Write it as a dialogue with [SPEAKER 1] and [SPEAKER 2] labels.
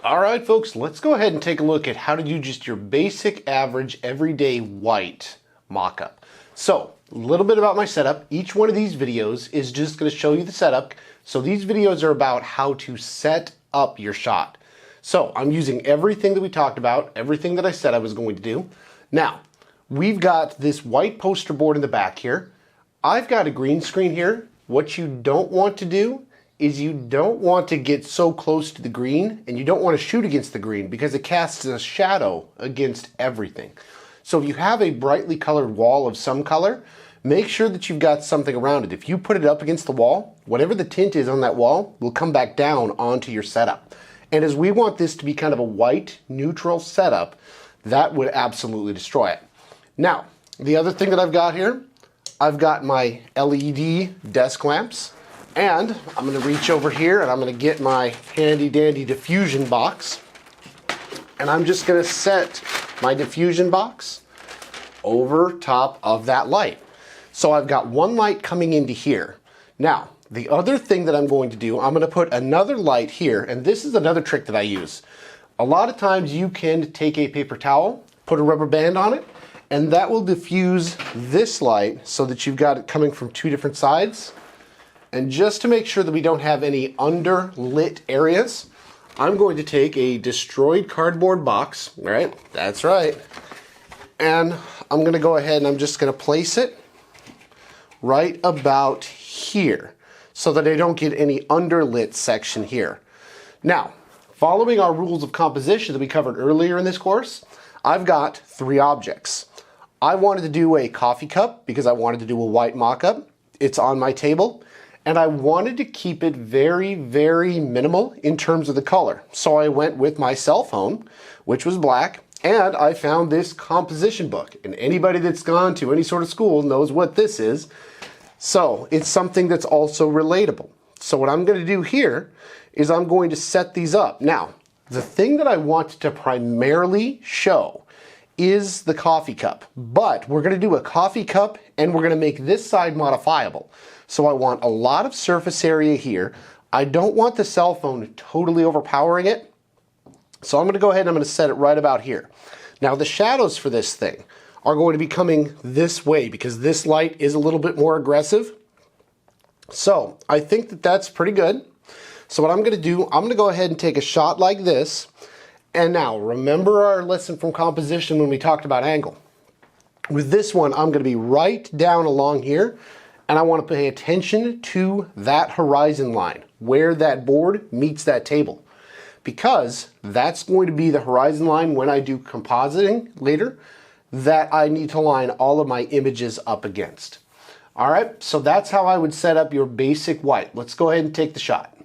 [SPEAKER 1] All right, folks, let's go ahead and take a look at how to do just your basic, average, everyday white mock-up. So, a little bit about my setup. Each one of these videos is just going to show you the setup. So these videos are about how to set up your shot. So I'm using everything that we talked about, everything that I said I was going to do. Now, we've got this white poster board in the back here. I've got a green screen here. What you don't want to do is you don't want to get so close to the green, and you don't want to shoot against the green because it casts a shadow against everything. So if you have a brightly colored wall of some color, make sure that you've got something around it. If you put it up against the wall, whatever the tint is on that wall will come back down onto your setup. And as we want this to be kind of a white neutral setup, that would absolutely destroy it. Now, the other thing that I've got here, I've got my LED desk lamps. And I'm going to reach over here and I'm going to get my handy dandy diffusion box. And I'm just going to set my diffusion box over top of that light. So I've got one light coming into here. Now, the other thing that I'm going to do, I'm going to put another light here. And this is another trick that I use. A lot of times you can take a paper towel, put a rubber band on it, and that will diffuse this light so that you've got it coming from two different sides. And just to make sure that we don't have any underlit areas, I'm going to take a destroyed cardboard box, all right? That's right. And I'm going to go ahead and I'm just going to place it right about here so that I don't get any underlit section here. Now, following our rules of composition that we covered earlier in this course, I've got three objects. I wanted to do a coffee cup because I wanted to do a white mock-up. It's on my table. And I wanted to keep it very, very minimal in terms of the color. So I went with my cell phone, which was black, and I found this composition book. And anybody that's gone to any sort of school knows what this is. So it's something that's also relatable. So what I'm going to do here is I'm going to set these up. Now, the thing that I want to primarily show is the coffee cup. But we're going to do a coffee cup and we're going to make this side modifiable. So I want a lot of surface area here. I don't want the cell phone totally overpowering it. So I'm going to go ahead and I'm going to set it right about here. Now the shadows for this thing are going to be coming this way because this light is a little bit more aggressive. So I think that that's pretty good. So what I'm going to do, I'm going to go ahead and take a shot like this. And now remember our lesson from composition when we talked about angle. With this one, I'm going to be right down along here. And I want to pay attention to that horizon line, where that board meets that table. Because that's going to be the horizon line when I do compositing later that I need to line all of my images up against. All right, so that's how I would set up your basic white. Let's go ahead and take the shot.